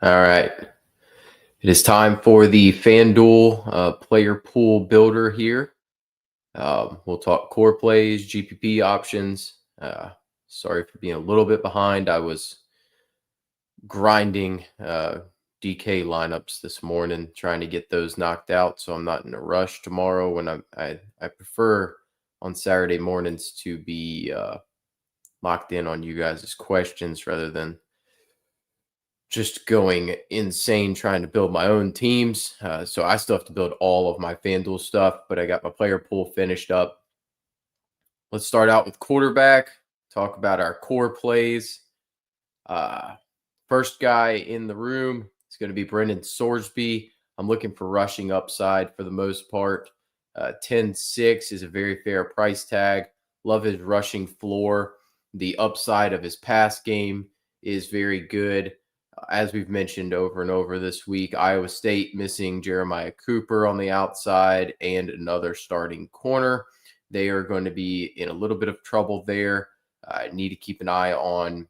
All right. It is time for the Fanduel player pool builder here. We'll talk core plays, GPP options. Sorry for being a little bit behind. I was grinding DK lineups this morning, trying to get those knocked out, so I'm not in a rush tomorrow. When I prefer on Saturday mornings to be locked in on you guys' questions rather than just going insane trying to build my own teams. So I still have to build all of my FanDuel stuff, but I got my player pool finished up. Let's start out with quarterback, talk about our core plays. Uh, First guy in the room is going to be Brendan Sorsby. I'm looking for rushing upside for the most part. 10-6 is a very fair price tag. Love his rushing floor. The upside of his pass game is very good. As we've mentioned over and over this week, Iowa State missing Jeremiah Cooper on the outside and another starting corner. They are going to be in a little bit of trouble there. I need to keep an eye on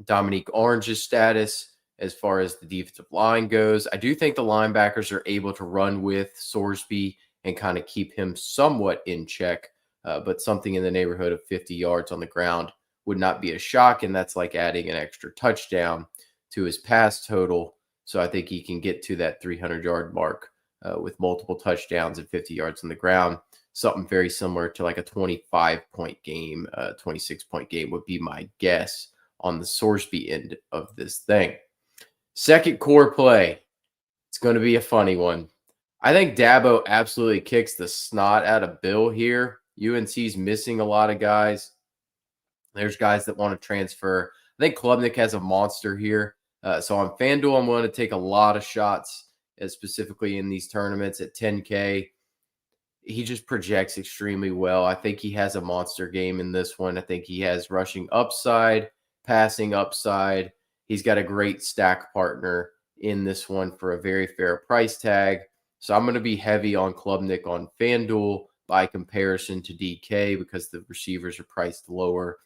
Dominique Orange's status as far as the defensive line goes. I do think the linebackers are able to run with Sorsby and kind of keep him somewhat in check, but something in the neighborhood of 50 yards on the ground would not be a shock, and that's like adding an extra touchdown to his pass total. So I think he can get to that 300-yard mark with multiple touchdowns and 50 yards on the ground. Something very similar to like a 25-point game, 26-point game would be my guess on the Sorsby end of this thing. Second core play. It's going to be a funny one. I think Dabo absolutely kicks the snot out of Bill here. UNC's missing a lot of guys. There's guys that want to transfer. I think Klubnik has a monster here. So on FanDuel, I'm going to take a lot of shots, specifically in these tournaments at 10K. He just projects extremely well. I think he has a monster game in this one. I think he has rushing upside, passing upside. He's got a great stack partner in this one for a very fair price tag. So I'm going to be heavy on Klubnik on FanDuel by comparison to DK because the receivers are priced lower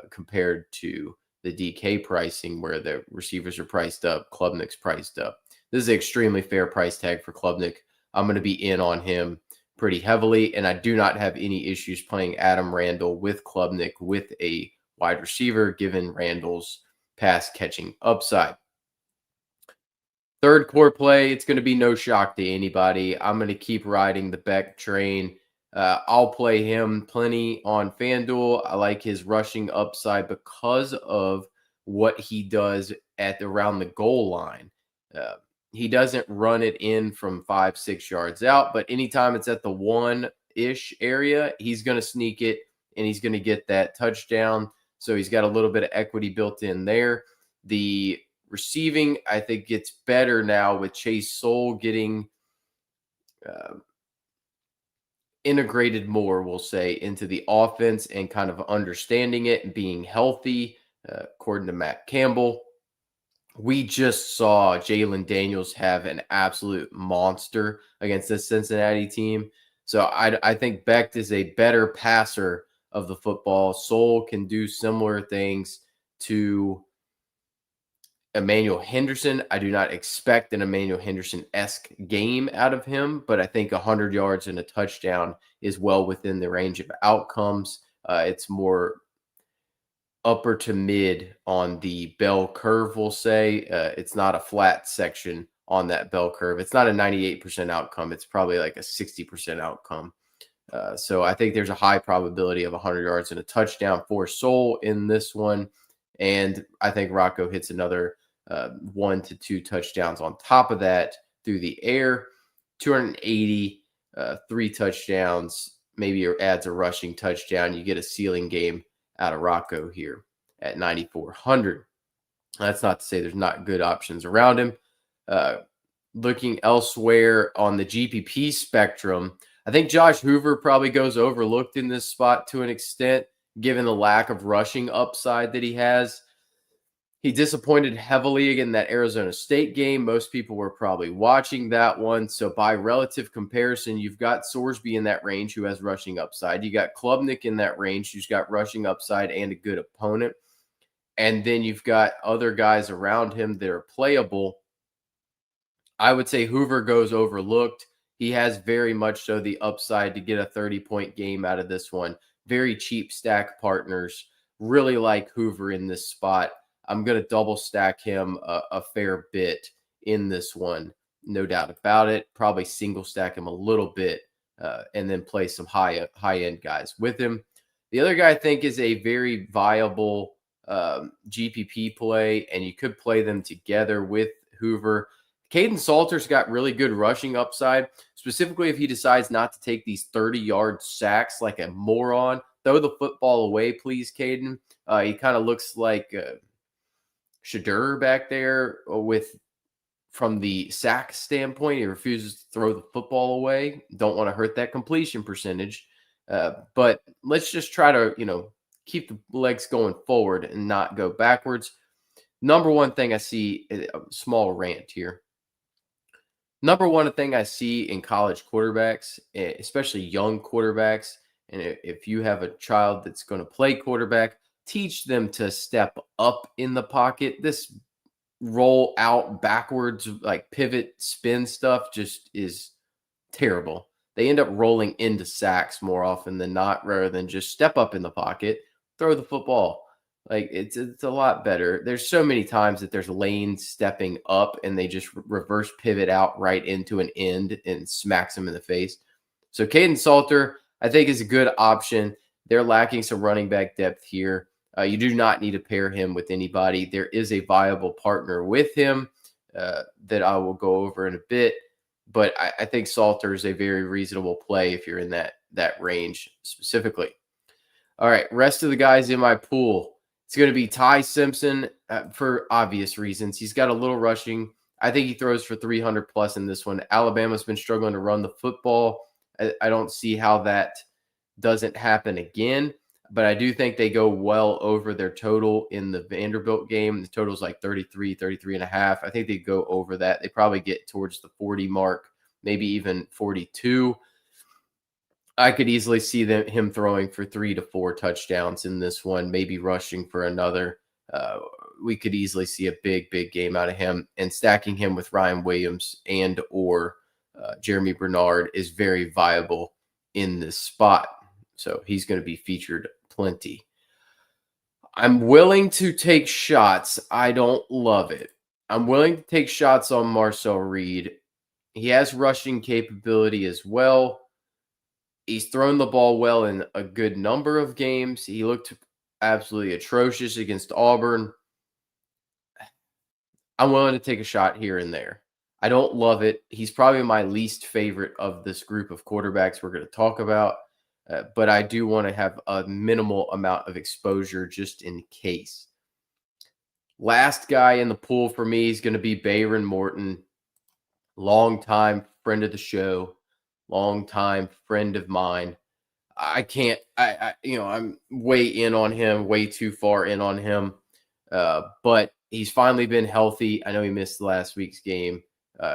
compared to the DK pricing where the receivers are priced up, Klubnik's priced up. This is an extremely fair price tag for Klubnik. I'm going to be in on him pretty heavily, and I do not have any issues playing Adam Randall with Klubnik with a wide receiver, given Randall's pass catching upside. Third core play, it's going to be no shock to anybody. I'm going to keep riding the Beck train. I'll play him plenty on FanDuel. I like his rushing upside because of what he does at around the goal line. He doesn't run it in from 5-6 yards out, but anytime it's at the 1-ish area, he's going to sneak it and he's going to get that touchdown. So he's got a little bit of equity built in there. The receiving, I think, gets better now with Chase Soul getting integrated more, we'll say, into the offense and kind of understanding it and being healthy, according to Matt Campbell. We just saw Jalen Daniels have an absolute monster against this Cincinnati team. So I think Becht is a better passer of the football. Soul can do similar things to Emmanuel Henderson. I do not expect an Emmanuel Henderson-esque game out of him, but I think 100 yards and a touchdown is well within the range of outcomes. It's more upper to mid on the bell curve, we'll say. It's not a flat section on that bell curve. It's not a 98% outcome. It's probably like a 60% outcome. So I think there's a high probability of 100 yards and a touchdown for Soul in this one. And I think Rocco hits another 1 to 2 touchdowns on top of that through the air. 280, 3 touchdowns, maybe adds a rushing touchdown. You get a ceiling game out of Rocco here at 9,400. That's not to say there's not good options around him. Looking elsewhere on the GPP spectrum, I think Josh Hoover probably goes overlooked in this spot to an extent, given the lack of rushing upside that he has. He disappointed heavily in that Arizona State game. Most people were probably watching that one. So by relative comparison, you've got Sorsby in that range who has rushing upside. You got Klubnik in that range who's got rushing upside and a good opponent. and then you've got other guys around him that are playable. I would say Hoover goes overlooked. He has very much so the upside to get a 30-point game out of this one. Very cheap stack partners. Really like Hoover in this spot. I'm going to double stack him a fair bit in this one. No doubt about it. Probably single stack him a little bit and then play some high end guys with him. The other guy I think is a very viable GPP play, and you could play them together with Hoover. Caden Salter's got really good rushing upside, specifically if he decides not to take these 30-yard sacks like a moron. Throw the football away, please, Caden. He kind of looks like Shadur back there from the sack standpoint. He refuses to throw the football away. Don't want to hurt that completion percentage. But let's just try to, keep the legs going forward and not go backwards. Number one thing I see, a small rant here. Number one thing I see in college quarterbacks, especially young quarterbacks, and if you have a child that's going to play quarterback, teach them to step up in the pocket. This roll out backwards, like pivot spin stuff just is terrible. They end up rolling into sacks more often than not, rather than just step up in the pocket, throw the football. Like it's a lot better. There's so many times that there's lanes stepping up and they just reverse pivot out right into an end and smacks them in the face. So Caden Salter, I think, is a good option. They're lacking some running back depth here. You do not need to pair him with anybody. There is a viable partner with him that I will go over in a bit. But I think Salter is a very reasonable play if you're in that range specifically. All right, rest of the guys in my pool. It's going to be Ty Simpson for obvious reasons. He's got a little rushing. I think he throws for 300 plus in this one. Alabama's been struggling to run the football. I don't see how that doesn't happen again, but I do think they go well over their total in the Vanderbilt game. The total's like 33 and a half. I think they go over that. They probably get towards the 40 mark, maybe even 42. I could easily see him throwing for 3 to 4 touchdowns in this one, maybe rushing for another. We could easily see a big game out of him, and stacking him with Ryan Williams and or Jeremy Bernard is very viable in this spot. So he's going to be featured plenty. I'm willing to take shots. I don't love it. I'm willing to take shots on Marcel Reed. He has rushing capability as well. He's thrown the ball well in a good number of games. He looked absolutely atrocious against Auburn. I'm willing to take a shot here and there. I don't love it. He's probably my least favorite of this group of quarterbacks we're going to talk about, but I do want to have a minimal amount of exposure just in case. Last guy in the pool for me is going to be Bayron Morton, longtime friend of the show. Longtime friend of mine. I'm way in on him, way too far in on him. But he's finally been healthy. I know he missed last week's game.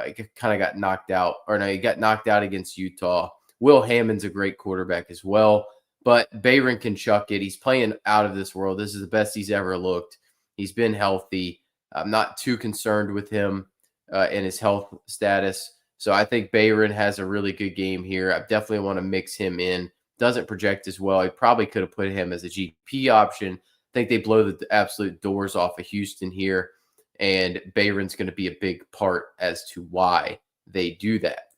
He kind of got knocked out, he got knocked out against Utah. Will Hammond's a great quarterback as well, but Bayron can chuck it. He's playing out of this world. This is the best he's ever looked. He's been healthy. I'm not too concerned with him and his health status. So I think Bayron has a really good game here. I definitely want to mix him in. Doesn't project as well. I probably could have put him as a GP option. I think they blow the absolute doors off of Houston here, and Bayron's going to be a big part as to why they do that.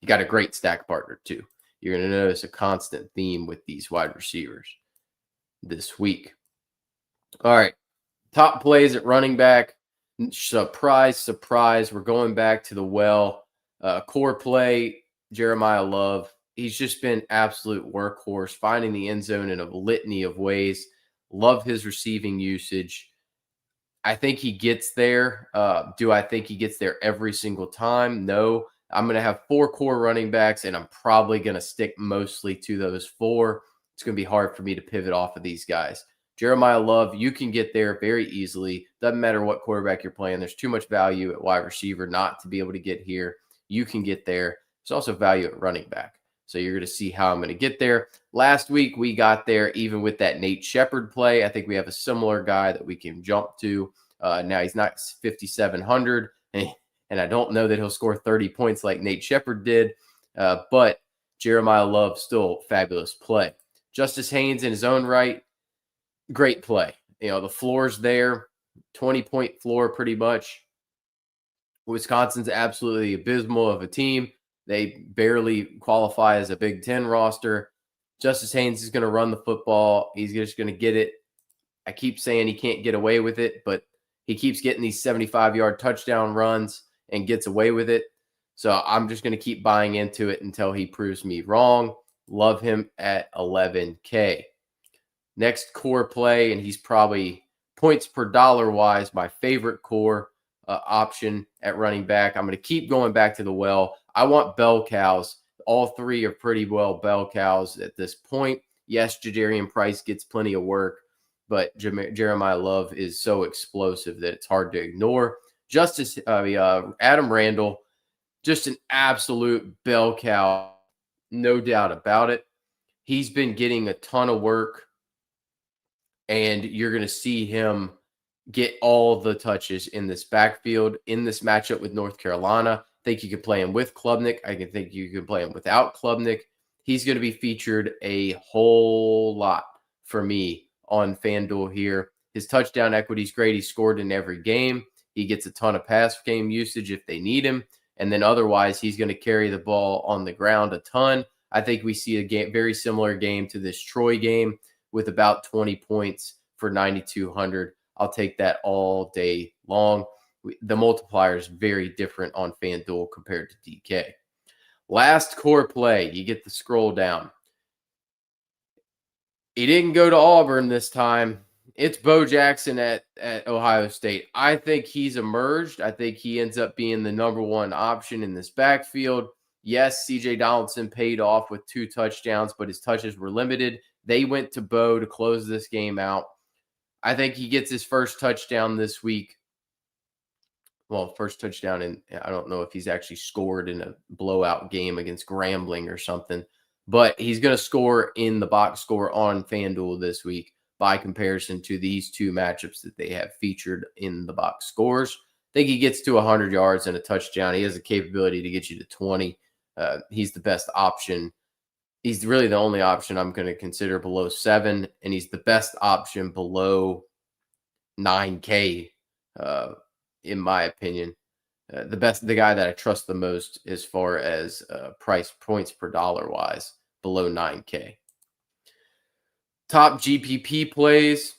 You got a great stack partner too. You're going to notice a constant theme with these wide receivers this week. All right, top plays at running back. Surprise. We're going back to the well. Core play, Jeremiah Love. He's just been absolute workhorse, finding the end zone in a litany of ways. Love his receiving usage. I think he gets there. Do I think he gets there every single time? No. I'm going to have 4 core running backs, and I'm probably going to stick mostly to those 4. It's going to be hard for me to pivot off of these guys. Jeremiah Love, you can get there very easily. Doesn't matter what quarterback you're playing. There's too much value at wide receiver not to be able to get here. You can get there. There's also value at running back. So you're going to see how I'm going to get there. Last week, we got there even with that Nate Shepard play. I think we have a similar guy that we can jump to. Now, he's not 5,700, and I don't know that he'll score 30 points like Nate Shepard did, but Jeremiah Love, still fabulous play. Justice Haynes in his own right, great play. The floor's there, 20-point floor pretty much. Wisconsin's absolutely abysmal of a team. They barely qualify as a Big Ten roster. Justice Haynes is going to run the football. He's just going to get it. I keep saying he can't get away with it, but he keeps getting these 75-yard touchdown runs and gets away with it. So I'm just going to keep buying into it until he proves me wrong. Love him at 11K. Next core play, and he's probably points per dollar wise my favorite core option at running back. I'm going to keep going back to the well. I want bell cows. All three are pretty well bell cows at this point. Yes, Jadarian Price gets plenty of work, but Jeremiah Love is so explosive that it's hard to ignore. Adam Randall, just an absolute bell cow, no doubt about it. He's been getting a ton of work, and you're going to see him get all the touches in this backfield in this matchup with North Carolina. I think you can play him with Klubnik. I can think you can play him without Klubnik. He's going to be featured a whole lot for me on FanDuel here. His touchdown equity is great. He scored in every game. He gets a ton of pass game usage if they need him. And then otherwise, he's going to carry the ball on the ground a ton. I think we see a very similar game to this Troy game with about 20 points for 9,200. I'll take that all day long. The multiplier is very different on FanDuel compared to DK. Last core play, you get the scroll down. He didn't go to Auburn this time. It's Bo Jackson at Ohio State. I think he's emerged. I think he ends up being the number one option in this backfield. Yes, CJ Donaldson paid off with 2 touchdowns, but his touches were limited. They went to Bo to close this game out. I think he gets his first touchdown this week. Well, first touchdown, and I don't know if he's actually scored in a blowout game against Grambling or something, but he's going to score in the box score on FanDuel this week by comparison to these 2 matchups that they have featured in the box scores. I think he gets to 100 yards and a touchdown. He has the capability to get you to 20. He's the best option. He's really the only option I'm going to consider below 7, and he's the best option below 9K, in my opinion. The guy that I trust the most as far as price points per dollar wise, below 9K. Top GPP plays,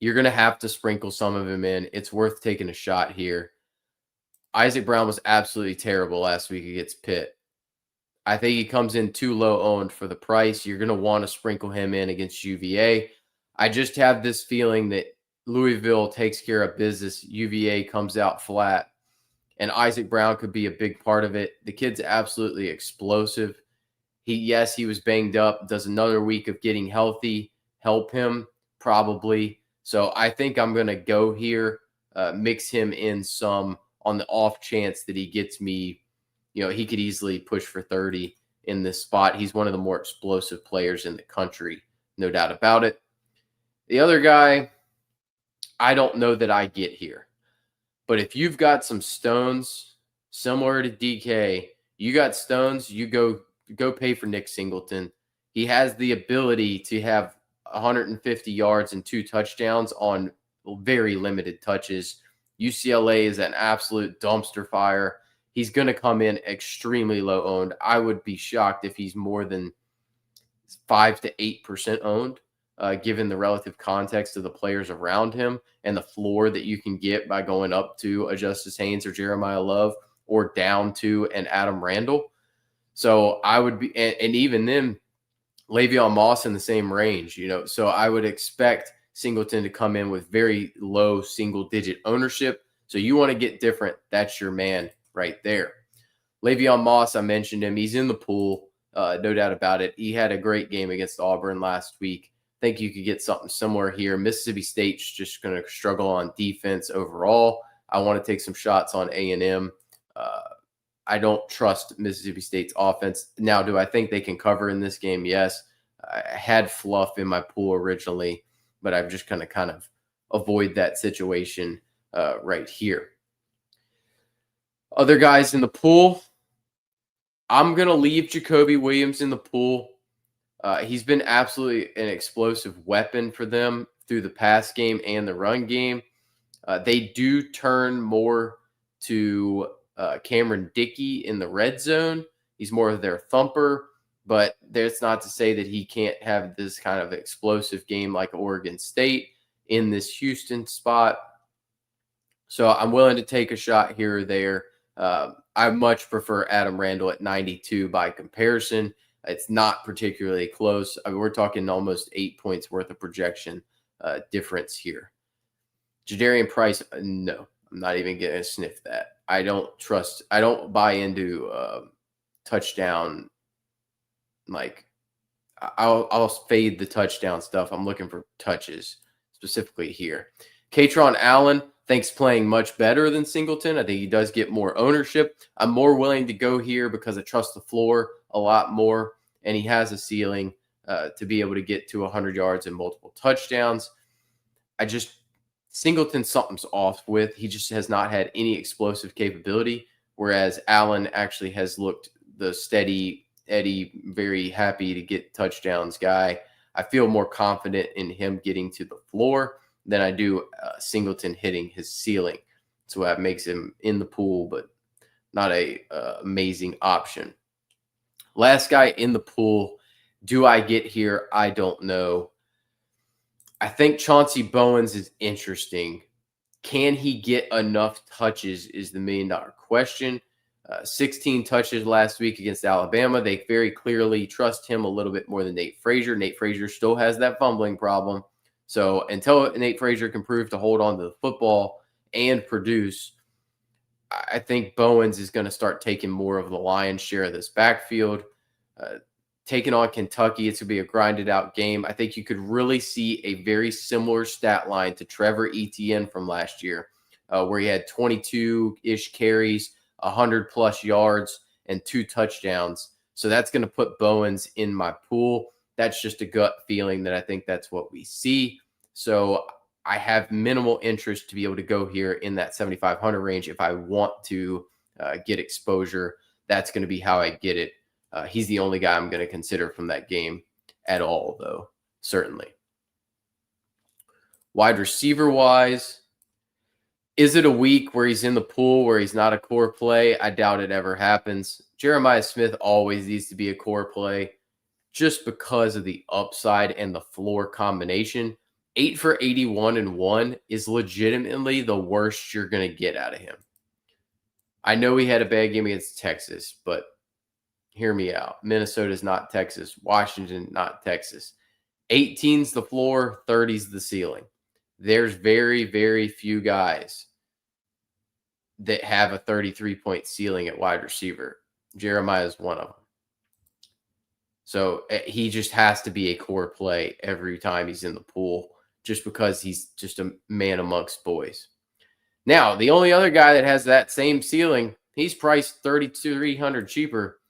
you're going to have to sprinkle some of them in. It's worth taking a shot here. Isaac Brown was absolutely terrible last week against Pitt. I think he comes in too low owned for the price. You're going to want to sprinkle him in against UVA. I just have this feeling that Louisville takes care of business. UVA comes out flat, and Isaac Brown could be a big part of it. The kid's absolutely explosive. He was banged up. Does another week of getting healthy help him? Probably. So I think I'm going to go here, mix him in some on the off chance that he gets me. He could easily push for 30 in this spot. He's one of the more explosive players in the country, no doubt about it. The other guy, I don't know that I get here. But if you've got some stones similar to DK, you got stones, you go pay for Nick Singleton. He has the ability to have 150 yards and 2 touchdowns on very limited touches. UCLA is an absolute dumpster fire. He's going to come in extremely low owned. I would be shocked if he's more than 5 to 8% owned, given the relative context of the players around him and the floor that you can get by going up to a Justice Haynes or Jeremiah Love or down to an Adam Randall. So I would be, and even then, Le'Veon Moss in the same range, So I would expect Singleton to come in with very low single-digit ownership. So you want to get different. That's your man right there. Le'Veon Moss, I mentioned him. He's in the pool, no doubt about it. He had a great game against Auburn last week. I think you could get something similar here. Mississippi State's just going to struggle on defense overall. I want to take some shots on A&M. I don't trust Mississippi State's offense. Now, do I think they can cover in this game? Yes. I had Fluff in my pool originally, but I've just kind of avoid that situation right here. Other guys in the pool, I'm going to leave Jacoby Williams in the pool. He's been absolutely an explosive weapon for them through the pass game and the run game. They do turn more to Cameron Dickey in the red zone. He's more of their thumper, but that's not to say that he can't have this kind of explosive game like Oregon State in this Houston spot. So I'm willing to take a shot here or there. I much prefer Adam Randall at 92 by comparison. It's not particularly close. I mean, we're talking almost 8 points worth of projection difference here. Jadarian Price, no, I'm not even going to sniff that. I don't buy into touchdown. Like, I'll fade the touchdown stuff. I'm looking for touches specifically here. Katron Allen, thinks playing much better than Singleton. I think he does get more ownership. I'm more willing to go here because I trust the floor a lot more, and he has a ceiling to be able to get to 100 yards and multiple touchdowns. Singleton, something's off with. He just has not had any explosive capability, whereas Allen actually has looked the steady Eddie, very happy to get touchdowns guy. I feel more confident in him getting to the floor than I do Singleton hitting his ceiling. So that makes him in the pool, but not a amazing option. Last guy in the pool, do I get here? I don't know. I think Chauncey Bowens is interesting. Can he get enough touches is the $1 million question. 16 touches last week against Alabama. They very clearly trust him a little bit more than Nate Frazier. Nate Frazier still has that fumbling problem. So until Nate Frazier can prove to hold on to the football and produce, I think Bowens is going to start taking more of the lion's share of this backfield. Taking on Kentucky, it's going to be a grinded out game. I think you could really see a very similar stat line to Trevor Etienne from last year, where he had 22-ish carries, 100-plus yards, and 2 touchdowns. So that's going to put Bowens in my pool. That's just a gut feeling that I think that's what we see. So I have minimal interest to be able to go here in that 7,500 range. If I want to get exposure, that's going to be how I get it. He's the only guy I'm going to consider from that game at all, though, certainly. Wide receiver-wise, is it a week where he's in the pool where he's not a core play? I doubt it ever happens. Jeremiah Smith always needs to be a core play just because of the upside and the floor combination. 8 for 81 and 1 is legitimately the worst you're going to get out of him. I know he had a bad game against Texas, but hear me out. Minnesota's not Texas. Washington, not Texas. 18's the floor, 30's the ceiling. There's very, very few guys that have a 33-point ceiling at wide receiver. Jeremiah is one of them. So he just has to be a core play every time he's in the pool just because he's just a man amongst boys. Now, the only other guy that has that same ceiling, he's priced $3,300 cheaper.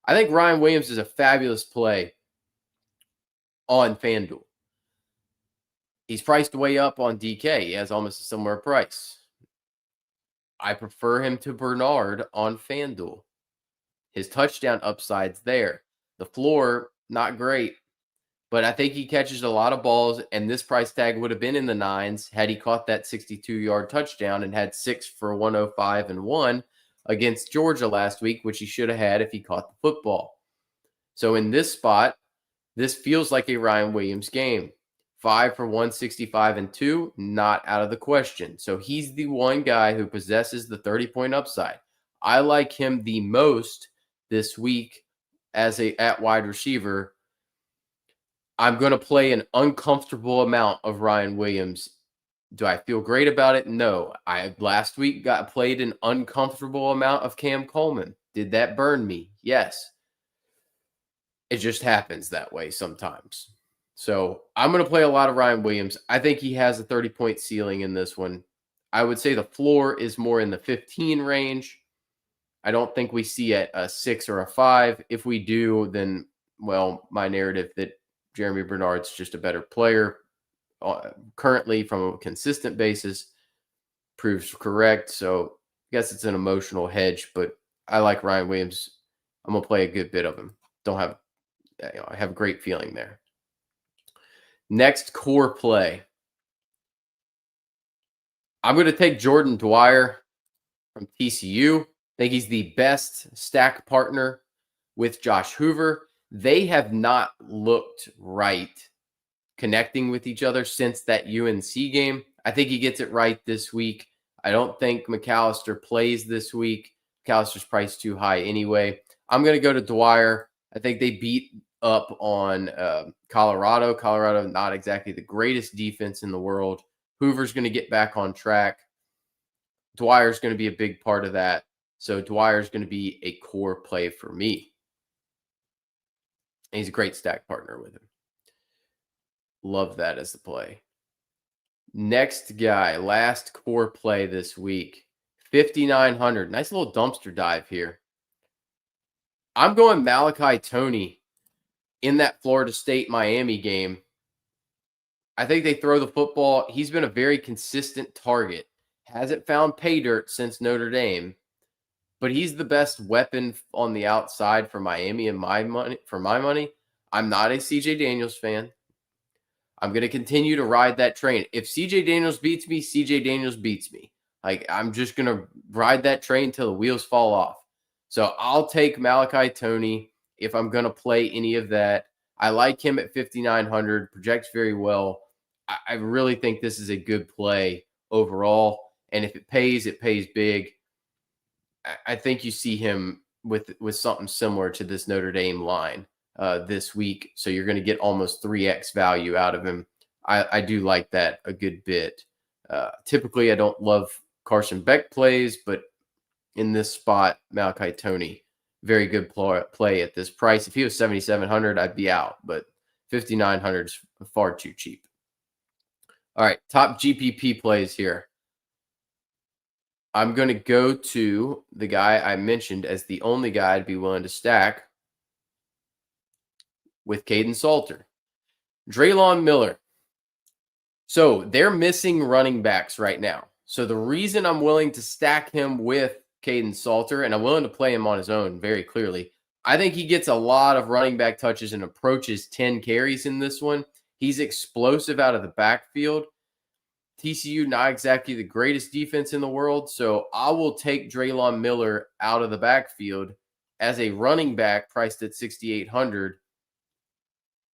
I think Ryan Williams is a fabulous play on Fanduel. He's priced way up on DK. He has almost a similar price. I prefer him to Bernard on Fanduel. His touchdown upside's there. The floor, not great, but I think he catches a lot of balls, and this price tag would have been in the 9s had he caught that 62-yard touchdown and had 6 for 105 and 1 against Georgia last week, which he should have had if he caught the football. So in this spot, this feels like a Ryan Williams game. 5 for 165 and 2, not out of the question. So he's the one guy who possesses the 30-point upside. I like him the most this week at wide receiver. I'm going to play an uncomfortable amount of Ryan Williams. Do I feel great about it? No. I last week played an uncomfortable amount of Cam Coleman. Did that burn me? Yes. It just happens that way sometimes. So I'm going to play a lot of Ryan Williams. I think he has a 30-point ceiling in this one. I would say the floor is more in the 15 range. I don't think we see a 6 or a 5. If we do, then, well, my narrative that Jeremy Bernard's just a better player currently from a consistent basis proves correct. So I guess it's an emotional hedge, but I like Ryan Williams. I'm gonna play a good bit of him. Don't have I have a great feeling there. Next core play. I'm gonna take Jordan Dwyer from TCU. I think he's the best stack partner with Josh Hoover. They have not looked right connecting with each other since that UNC game. I think he gets it right this week. I don't think McAllister plays this week. McAllister's priced too high anyway. I'm going to go to Dwyer. I think they beat up on Colorado. Colorado, not exactly the greatest defense in the world. Hoover's going to get back on track. Dwyer's going to be a big part of that. So Dwyer's going to be a core play for me. And he's a great stack partner with him. Love that as the play. Next guy, last core play this week, 5,900. Nice little dumpster dive here. I'm going Malachi Toney in that Florida State Miami game. I think they throw the football. He's been a very consistent target. Hasn't found pay dirt since Notre Dame, but he's the best weapon on the outside for Miami and my money. I'm not a CJ Daniels fan. I'm going to continue to ride that train. If CJ Daniels beats me, CJ Daniels beats me. Like, I'm just going to ride that train till the wheels fall off. So I'll take Malachi Toney if I'm going to play any of that. I like him at 5,900, projects very well. I really think this is a good play overall. And if it pays big. I think you see him with something similar to this Notre Dame line this week. So you're going to get almost 3x value out of him. I do like that a good bit. Typically, I don't love Carson Beck plays, but in this spot, Malachi Toney, very good play at this price. If he was 7,700, I'd be out, but 5,900 is far too cheap. All right, top GPP plays here. I'm going to go to the guy I mentioned as the only guy I'd be willing to stack with Caden Salter. Draylon Miller. So they're missing running backs right now. So the reason I'm willing to stack him with Caden Salter, and I'm willing to play him on his own very clearly, I think he gets a lot of running back touches and approaches 10 carries in this one. He's explosive out of the backfield. TCU, not exactly the greatest defense in the world, so I will take Draylon Miller out of the backfield as a running back priced at 6,800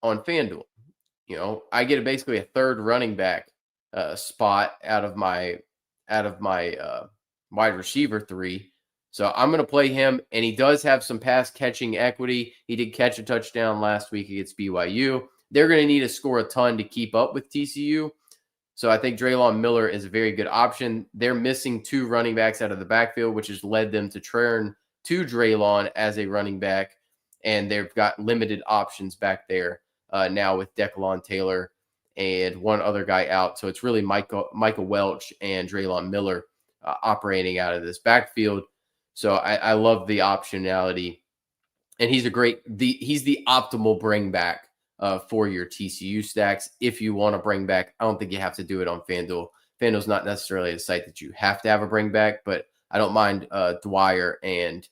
on Fanduel. You know, I get basically a third running back spot out of my wide receiver 3. So I'm going to play him, and he does have some pass catching equity. He did catch a touchdown last week against BYU. They're going to need to score a ton to keep up with TCU. So I think Draylon Miller is a very good option. They're missing 2 running backs out of the backfield, which has led them to turn to Draylon as a running back, and they've got limited options back there now with Declan Taylor and one other guy out. So it's really Michael Welch and Draylon Miller operating out of this backfield. So I love the optionality, and he's the optimal bring back for your TCU stacks. If you want to bring back, I don't think you have to do it on FanDuel. FanDuel's not necessarily a site that you have to have a bring back, but I don't mind Dwyer and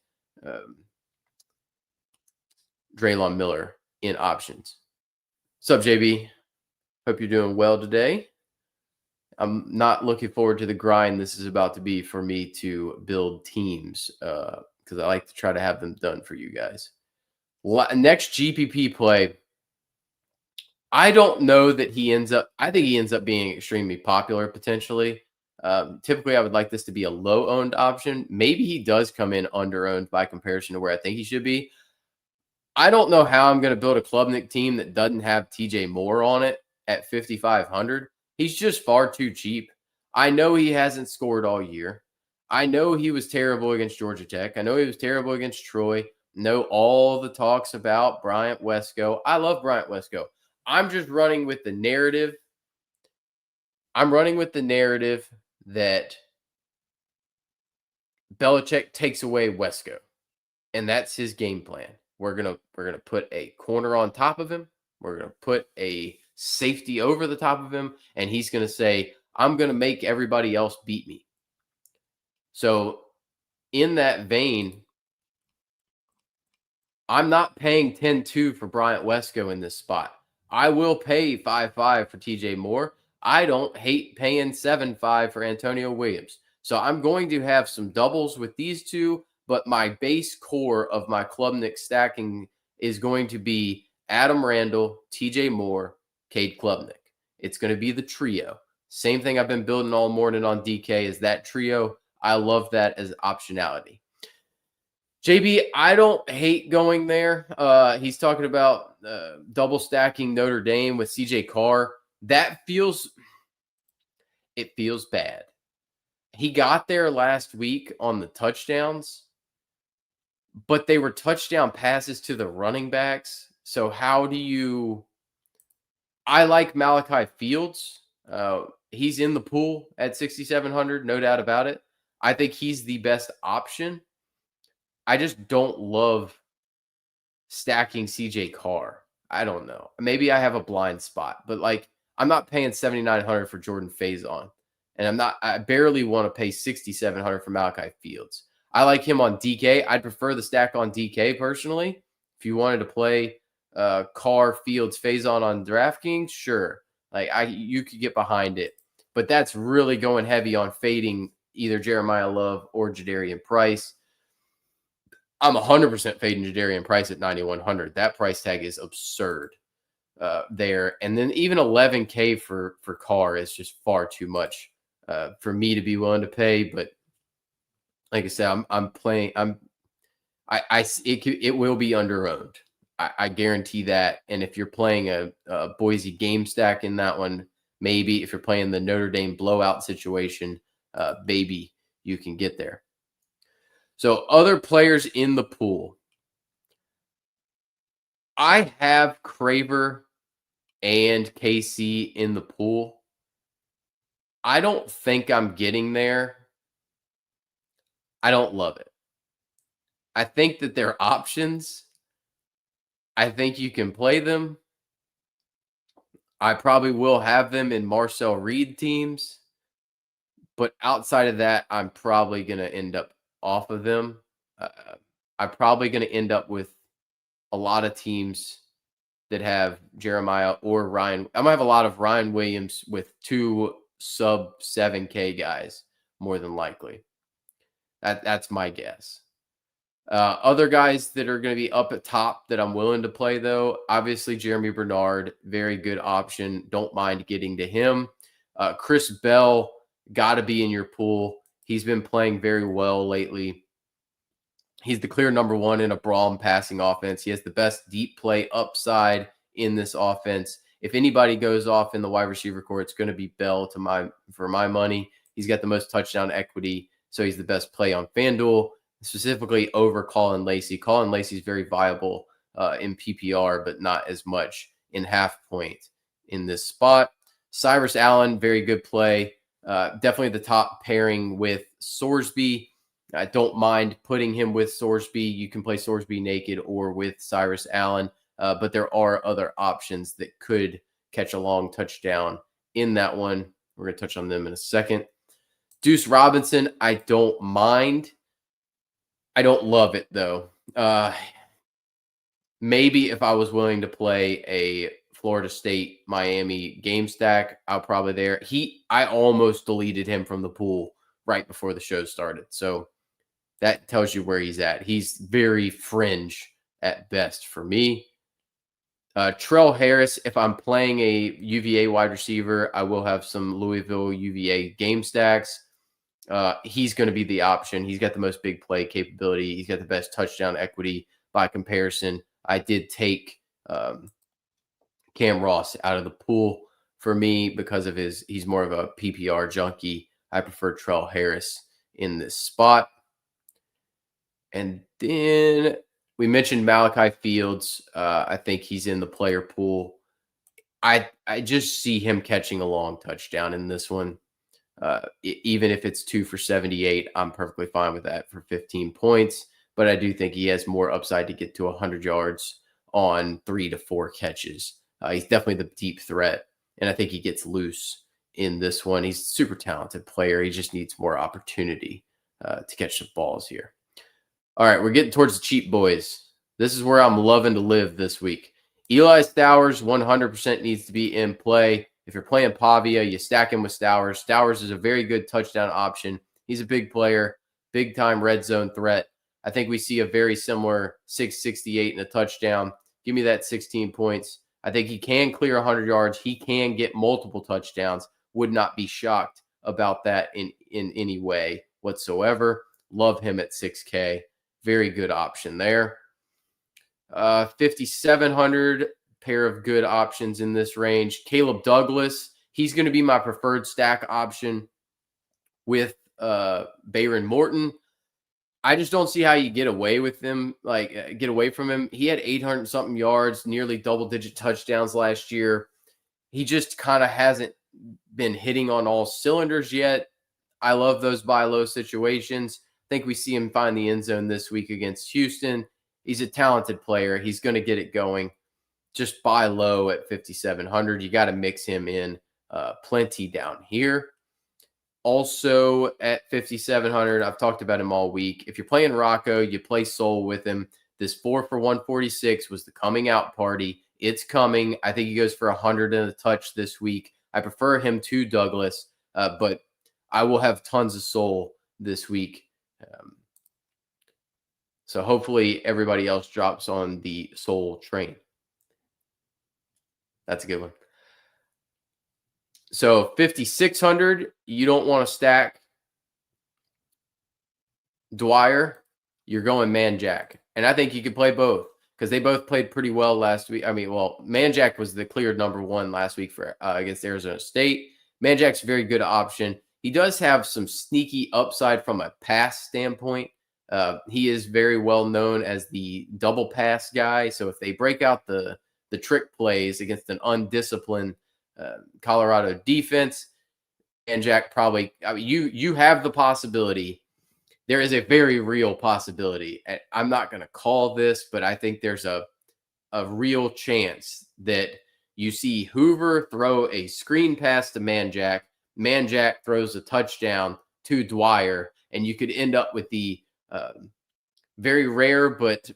Draylon Miller in options. What's up, JB? Hope you're doing well today. I'm not looking forward to the grind this is about to be for me to build teams because I like to try to have them done for you guys. Next GPP play. I don't know that I think he ends up being extremely popular potentially. Typically, I would like this to be a low-owned option. Maybe he does come in under-owned by comparison to where I think he should be. I don't know how I'm going to build a Klubnik team that doesn't have TJ Moore on it at 5,500. He's just far too cheap. I know he hasn't scored all year. I know he was terrible against Georgia Tech. I know he was terrible against Troy. Know all the talks about Bryant Wesco. I love Bryant Wesco. I'm just running with the narrative. I'm running with the narrative that Belichick takes away Wesco, and that's his game plan. We're gonna put a corner on top of him. We're gonna put a safety over the top of him, and he's gonna say, "I'm gonna make everybody else beat me." So in that vein, I'm not paying 10-2 for Bryant Wesco in this spot. I will pay 5-5 for TJ Moore. I don't hate paying 7-5 for Antonio Williams. So I'm going to have some doubles with these two, but my base core of my Klubnik stacking is going to be Adam Randall, TJ Moore, Cade Klubnik. It's going to be the trio. Same thing I've been building all morning on DK is that trio. I love that as optionality. JB, I don't hate going there. He's talking about double stacking Notre Dame with CJ Carr. It feels bad. He got there last week on the touchdowns, but they were touchdown passes to the running backs. So how do you? I like Malachi Fields. He's in the pool at 6,700, no doubt about it. I think he's the best option. I just don't love stacking CJ Carr. I don't know. Maybe I have a blind spot, but like I'm not paying 7,900 for Jordan Faison. And I barely want to pay 6,700 for Malachi Fields. I like him on DK. I'd prefer the stack on DK personally. If you wanted to play Carr, Fields, Faison on DraftKings, sure. You could get behind it. But that's really going heavy on fading either Jeremiah Love or Jadarian Price. I'm 100% fading Jadarian Price at 9,100. That price tag is absurd there. And then even 11K for Carr is just far too much for me to be willing to pay. But like I said, it will be underowned. I guarantee that. And if you're playing a Boise game stack in that one, maybe if you're playing the Notre Dame blowout situation, maybe you can get there. So other players in the pool. I have Craver and KC in the pool. I don't think I'm getting there. I don't love it. I think that they're options. I think you can play them. I probably will have them in Marcel Reed teams. But outside of that, I'm probably going to end up off of them. I'm probably going to end up with a lot of teams that have Jeremiah or Ryan. I'm going to have a lot of Ryan Williams with two sub 7K guys, more than likely. That's my guess. Other guys that are going to be up at top that I'm willing to play, though, obviously Jeremy Bernard, very good option. Don't mind getting to him. Chris Bell, got to be in your pool. He's been playing very well lately. He's the clear number one in a Braum passing offense. He has the best deep play upside in this offense. If anybody goes off in the wide receiver core, it's going to be Bell for my money. He's got the most touchdown equity, so he's the best play on Fanduel, specifically over Colin Lacey. Colin Lacey is very viable in PPR, but not as much in half point in this spot. Cyrus Allen, very good play. Definitely the top pairing with Sorsby. I don't mind putting him with Sorsby. You can play Sorsby naked or with Cyrus Allen, but there are other options that could catch a long touchdown in that one. We're going to touch on them in a second. Deuce Robinson, I don't mind. I don't love it, though. Maybe if I was willing to play a Florida State Miami game stack, I'll probably there. I almost deleted him from the pool right before the show started. So that tells you where he's at. He's very fringe at best for me. Trell Harris, if I'm playing a UVA wide receiver, I will have some Louisville UVA game stacks. He's going to be the option. He's got the most big play capability. He's got the best touchdown equity by comparison. I did take Cam Ross out of the pool for me because of he's more of a PPR junkie. I prefer Trell Harris in this spot. And then we mentioned Malachi Fields. I think he's in the player pool. I just see him catching a long touchdown in this one. Even if it's 2 for 78, I'm perfectly fine with that for 15 points. But I do think he has more upside to get to 100 yards on 3 to 4 catches. He's definitely the deep threat, and I think he gets loose in this one. He's a super talented player. He just needs more opportunity to catch the balls here. All right, we're getting towards the cheap boys. This is where I'm loving to live this week. Eli Stowers 100% needs to be in play. If you're playing Pavia, you stack him with Stowers. Stowers is a very good touchdown option. He's a big player, big time red zone threat. I think we see a very similar 668 and a touchdown. Give me that 16 points. I think he can clear 100 yards. He can get multiple touchdowns. Would not be shocked about that in any way whatsoever. Love him at 6K. Very good option there. 5,700, pair of good options in this range. Caleb Douglas, he's going to be my preferred stack option with Bayron Morton. I just don't see how you get away with him, get away from him. He had 800 something yards, nearly double-digit touchdowns last year. He just kind of hasn't been hitting on all cylinders yet. I love those buy low situations. I think we see him find the end zone this week against Houston. He's a talented player. He's going to get it going. Just buy low at 5,700. You got to mix him in plenty down here. Also at 5,700, I've talked about him all week. If you're playing Rocco, you play Soul with him. This 4 for 146 was the coming out party. It's coming. I think he goes for 100 and a touch this week. I prefer him to Douglas, but I will have tons of Soul this week. So hopefully everybody else drops on the Soul train. That's a good one. So 5,600, you don't want to stack Dwyer. You're going Man-Jack. And I think you could play both because they both played pretty well last week. I mean, well, Man-Jack was the clear number one last week for against Arizona State. Man-Jack's a very good option. He does have some sneaky upside from a pass standpoint. He is very well known as the double pass guy. So if they break out the trick plays against an undisciplined Colorado defense, and Jack probably, I mean, you have the possibility. There is a very real possibility. I'm not going to call this, but I think there's a real chance that you see Hoover throw a screen pass to Man-Jack. Man-Jack throws a touchdown to Dwyer, and you could end up with the very rare, but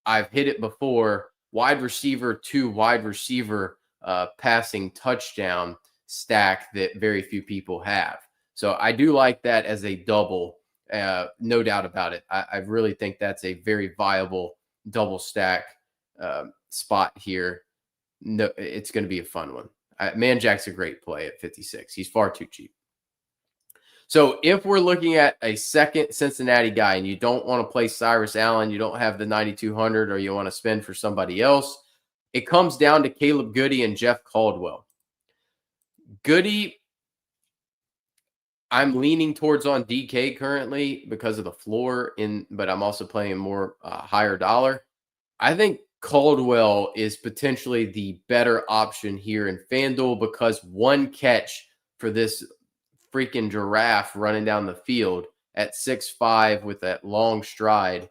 I've hit it before, wide receiver to wide receiver passing touchdown stack that very few people have. So I do like that as a double, no doubt about it. I really think that's a very viable double stack spot here. No, it's going to be a fun one. Man-Jack's a great play at 56. He's far too cheap. So if we're looking at a second Cincinnati guy and you don't want to play Cyrus Allen, you don't have the 9,200 or you want to spend for somebody else, it comes down to Caleb Goody and Jeff Caldwell. Goody, I'm leaning towards on DK currently because of the floor, but I'm also playing more higher dollar. I think Caldwell is potentially the better option here in Fanduel because one catch for this freaking giraffe running down the field at 6'5" with that long stride.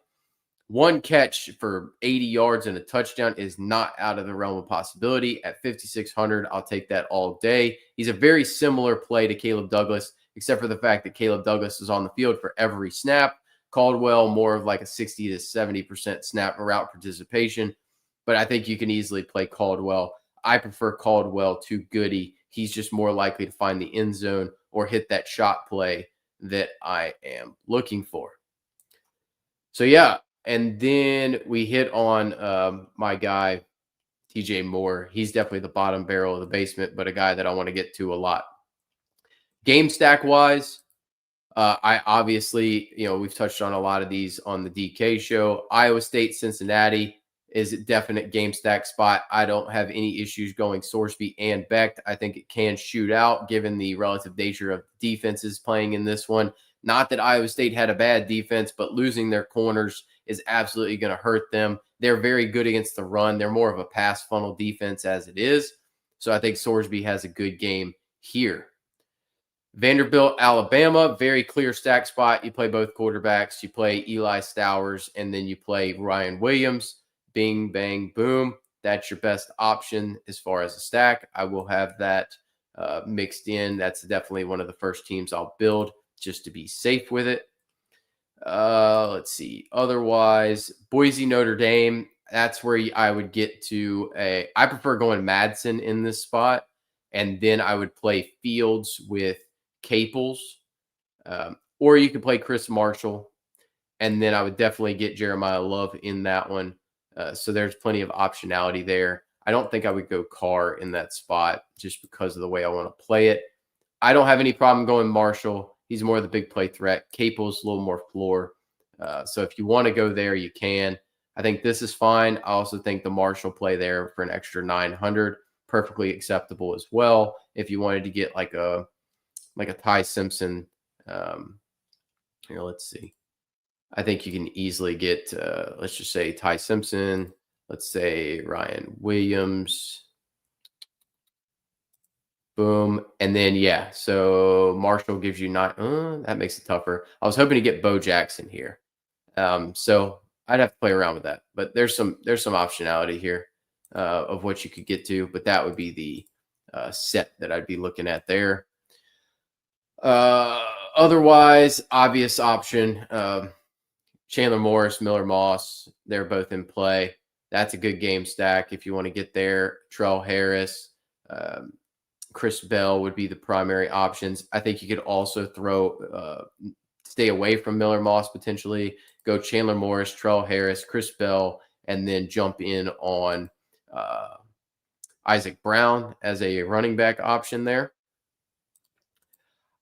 One catch for 80 yards and a touchdown is not out of the realm of possibility. At 5,600, I'll take that all day. He's a very similar play to Caleb Douglas, except for the fact that Caleb Douglas is on the field for every snap. Caldwell, more of like a 60 to 70% snap and route participation. But I think you can easily play Caldwell. I prefer Caldwell to Goody. He's just more likely to find the end zone or hit that shot play that I am looking for. So, yeah. And then we hit on my guy, TJ Moore. He's definitely the bottom barrel of the basement, but a guy that I want to get to a lot. Game stack wise, I obviously, we've touched on a lot of these on the DK show. Iowa State, Cincinnati is a definite game stack spot. I don't have any issues going Sorsby and Becht. I think it can shoot out given the relative nature of defenses playing in this one. Not that Iowa State had a bad defense, but losing their corners is absolutely going to hurt them. They're very good against the run. They're more of a pass funnel defense as it is. So I think Sorsby has a good game here. Vanderbilt, Alabama, very clear stack spot. You play both quarterbacks. You play Eli Stowers, and then you play Ryan Williams. Bing, bang, boom. That's your best option as far as a stack. I will have that mixed in. That's definitely one of the first teams I'll build just to be safe with it. Let's see. Otherwise, Boise, Notre Dame. That's where I would get to a. I prefer going Madsen in this spot, and then I would play Fields with Caples, or you could play Chris Marshall, and then I would definitely get Jeremiah Love in that one. So there's plenty of optionality there. I don't think I would go Carr in that spot just because of the way I want to play it. I don't have any problem going Marshall. He's more of the big play threat. Capel's a little more floor. So if you want to go there, you can. I think this is fine. I also think the Marshall play there for an extra 900, perfectly acceptable as well. If you wanted to get like a Ty Simpson, here, let's see. I think you can easily get, let's just say Ty Simpson. Let's say Ryan Williams. Boom. And then, yeah, so Marshall gives you that makes it tougher. I was hoping to get Bo Jackson here. So I'd have to play around with that. But there's some optionality here of what you could get to. But that would be the set that I'd be looking at there. Otherwise, obvious option. Chandler Morris, Miller Moss, they're both in play. That's a good game stack if you want to get there. Trell Harris, Chris Bell would be the primary options. I think you could also stay away from Miller Moss potentially, go Chandler Morris, Trell Harris, Chris Bell, and then jump in on Isaac Brown as a running back option there.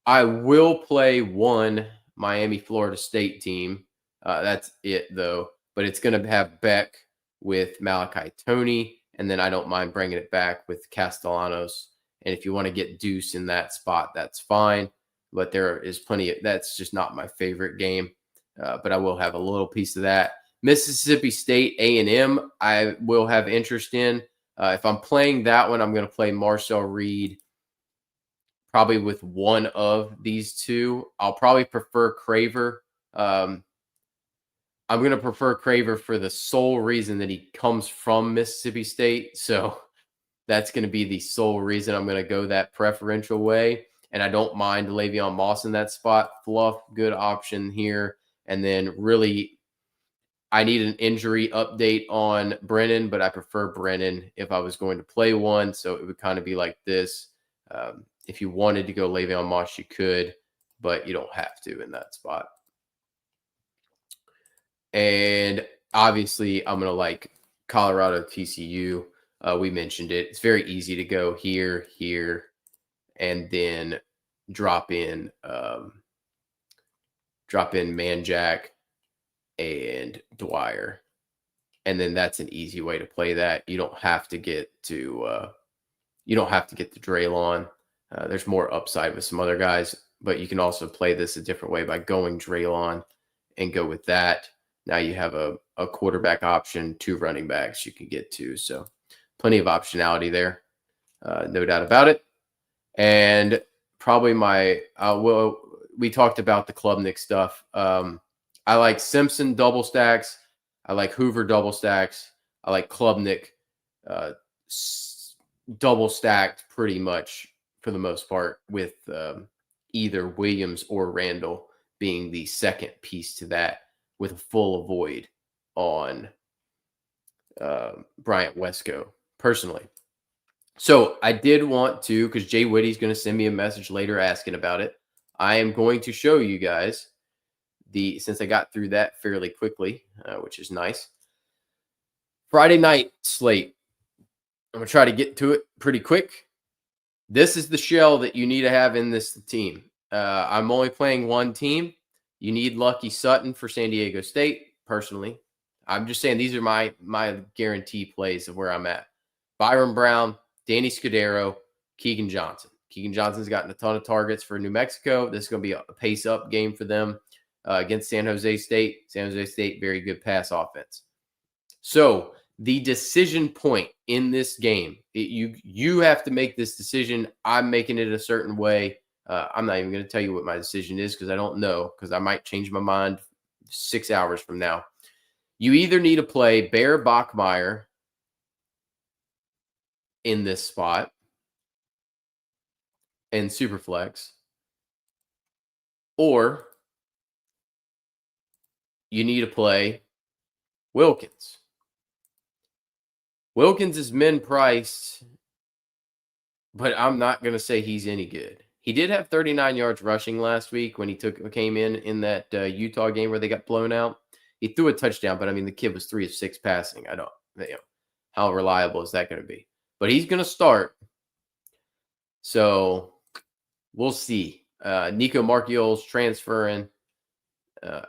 I will play one Miami, Florida State team. That's it, though. But it's going to have Beck with Malachi Toney, and then I don't mind bringing it back with Castellanos. And if you want to get Deuce in that spot, that's fine. But there is plenty that's just not my favorite game. But I will have a little piece of that. Mississippi State A&M, I will have interest in. If I'm playing that one, I'm going to play Marcel Reed probably with one of these two. I'll probably prefer Craver. I'm going to prefer Craver for the sole reason that he comes from Mississippi State. So that's going to be the sole reason I'm going to go that preferential way. And I don't mind Le'Veon Moss in that spot. Fluff, good option here. And then really, I need an injury update on Brennan, but I prefer Brennan if I was going to play one. So it would kind of be like this. If you wanted to go Le'Veon Moss, you could, but you don't have to in that spot. And obviously, I'm going to like Colorado TCU. We mentioned it. It's very easy to go here, and then drop in Manjack and Dwyer. And then that's an easy way to play that. You don't have to get to the Draylon. There's more upside with some other guys, but you can also play this a different way by going Draylon and go with that. Now you have a quarterback option, 2 running backs you can get to. So plenty of optionality there. No doubt about it. And probably we talked about the Klubnik stuff. I like Simpson double stacks. I like Hoover double stacks. I like Klubnik double stacked pretty much for the most part, with either Williams or Randall being the second piece to that, with a full avoid on Bryant Wesco personally. So I did want to, because Jay Whitty's going to send me a message later asking about it. I am going to show you guys since I got through that fairly quickly, which is nice. Friday night slate. I'm going to try to get to it pretty quick. This is the shell that you need to have in this team. I'm only playing one team. You need Lucky Sutton for San Diego State, personally. I'm just saying these are my guarantee plays of where I'm at. Byron Brown, Danny Scudero, Keegan Johnson. Keegan Johnson's gotten a ton of targets for New Mexico. This is going to be a pace-up game for them against San Jose State. San Jose State, very good pass offense. So the decision point in this game, you have to make this decision. I'm making it a certain way. I'm not even going to tell you what my decision is because I don't know, because I might change my mind 6 hours from now. You either need to play Bear Bachmeyer in this spot in Superflex, or you need to play Wilkins. Wilkins is min priced, but I'm not going to say he's any good. He did have 39 yards rushing last week when he came in that Utah game where they got blown out. He threw a touchdown, but I mean the kid was 3 of 6 passing. I don't, how reliable is that going to be? But he's going to start, so we'll see. Nico Marchiol's transferring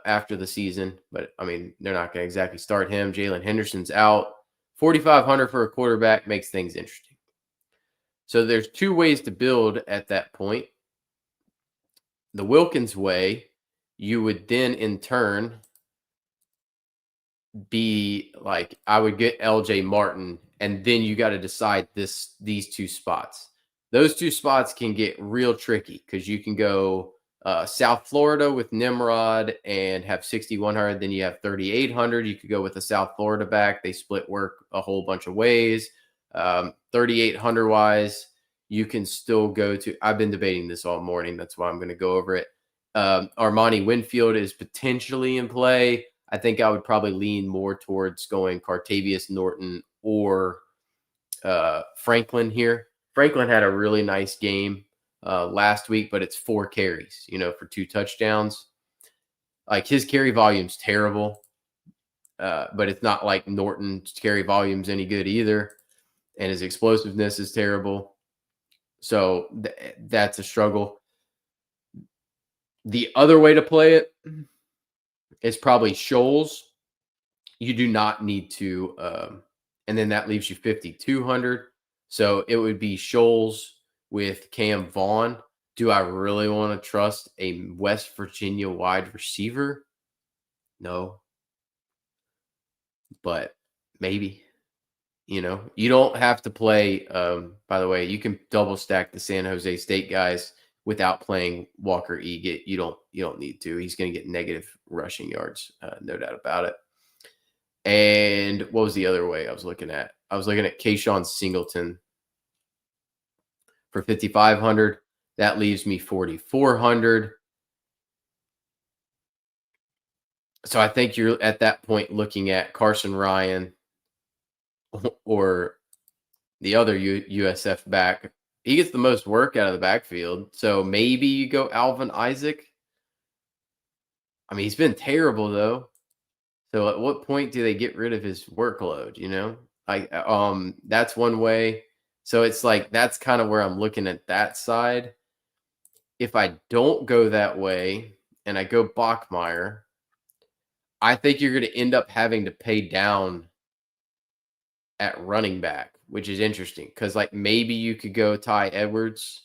after the season, but I mean they're not going to exactly start him. Jalen Henderson's out. 4,500 for a quarterback makes things interesting. So there's two ways to build at that point. The Wilkins way, you would then in turn be like, I would get LJ Martin, and then you got to decide these two spots. Those two spots can get real tricky because you can go South Florida with Nimrod and have 6,100. Then you have 3,800. You could go with a South Florida back. They split work a whole bunch of ways. 3,800 wise, you can still go to. I've been debating this all morning. That's why I'm going to go over it. Armani Winfield is potentially in play. I think I would probably lean more towards going Cartavius Norton or Franklin here. Franklin had a really nice game last week, but it's 4 carries, for 2 touchdowns. Like his carry volume's terrible, but it's not like Norton's carry volume's any good either. And his explosiveness is terrible. So that's a struggle. The other way to play it is probably Scholes. You do not need to, and then that leaves you 5,200. So it would be Scholes with Cam Vaughn. Do I really want to trust a West Virginia wide receiver? No. But maybe. You don't have to play. By the way, you can double stack the San Jose State guys without playing Walker Egan. You don't need to. He's going to get negative rushing yards, no doubt about it. And what was the other way I was looking at? I was looking at Keyshawn Singleton for 5,500. That leaves me 4,400. So I think you're at that point looking at Carson Ryan or the other USF back. He gets the most work out of the backfield. So maybe you go Alvin Isaac. I mean, he's been terrible though. So at what point do they get rid of his workload? That's one way. So it's like, that's kind of where I'm looking at that side. If I don't go that way and I go Bachmeyer, I think you're going to end up having to pay down at running back, which is interesting because like maybe you could go Ty Edwards.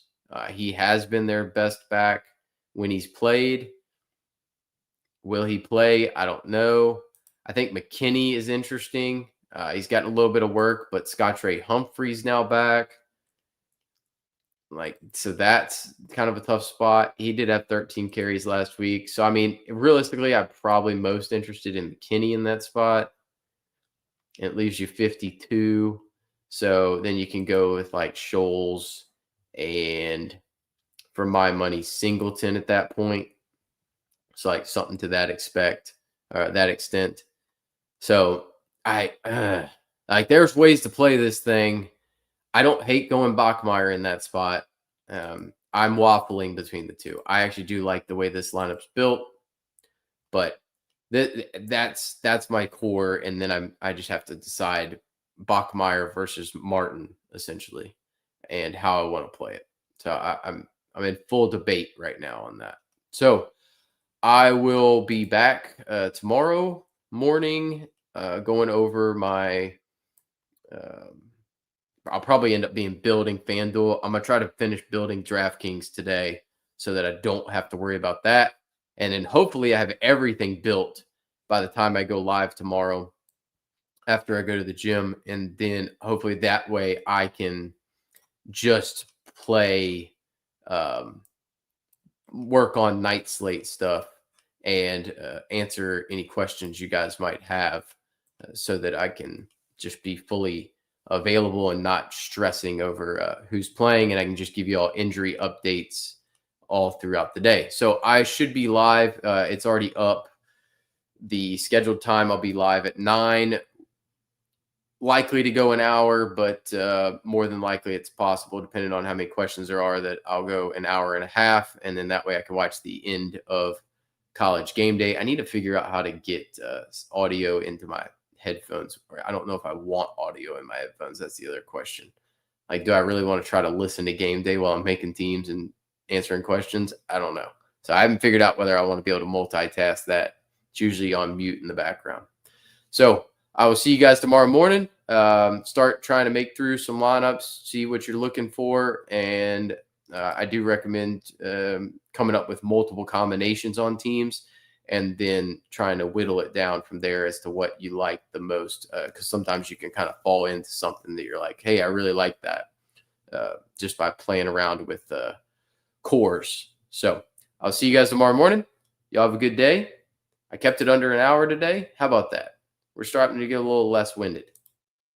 He has been their best back when he's played. Will he play? I don't know. I think McKinney is interesting. He's gotten a little bit of work, but Scott Ray Humphrey's now back. So that's kind of a tough spot. He did have 13 carries last week. So, I mean, realistically, I'm probably most interested in McKinney in that spot. It leaves you 52. So then you can go with like Scholes and, for my money, Singleton at that point. So like something to that extent. So there's ways to play this thing. I don't hate going Bachmeyer in that spot. I'm waffling between the two. I actually do like the way this lineup's built, but that's my core. And then I just have to decide Bachmeyer versus Martin essentially, and how I want to play it. So I'm in full debate right now on that. So I will be back tomorrow morning going over my. I'll probably end up building Fanduel. I'm going to try to finish building DraftKings today so that I don't have to worry about that. And then hopefully I have everything built by the time I go live tomorrow after I go to the gym. And then hopefully that way I can just play work on night slate stuff and answer any questions you guys might have so that I can just be fully available and not stressing over who's playing. And I can just give you all injury updates all throughout the day. So I should be live. It's already up. The scheduled time, I'll be live at 9, likely to go an hour, but more than likely it's possible, depending on how many questions there are, that I'll go an hour and a half. And then that way I can watch the end of College Game Day. I need to figure out how to get audio into my headphones. I don't know if I want audio in my headphones. That's the other question. Like, do I really want to try to listen to Game Day while I'm making teams and answering questions? I don't know. So I haven't figured out whether I want to be able to multitask that. It's usually on mute in the background. So I will see you guys tomorrow morning. Start trying to make through some lineups, see what you're looking for. And I do recommend coming up with multiple combinations on teams and then trying to whittle it down from there as to what you like the most. Because sometimes you can kind of fall into something that you're like, hey, I really like that just by playing around with cores. So I'll see you guys tomorrow morning. Y'all have a good day. I kept it under an hour today. How about that? We're starting to get a little less winded.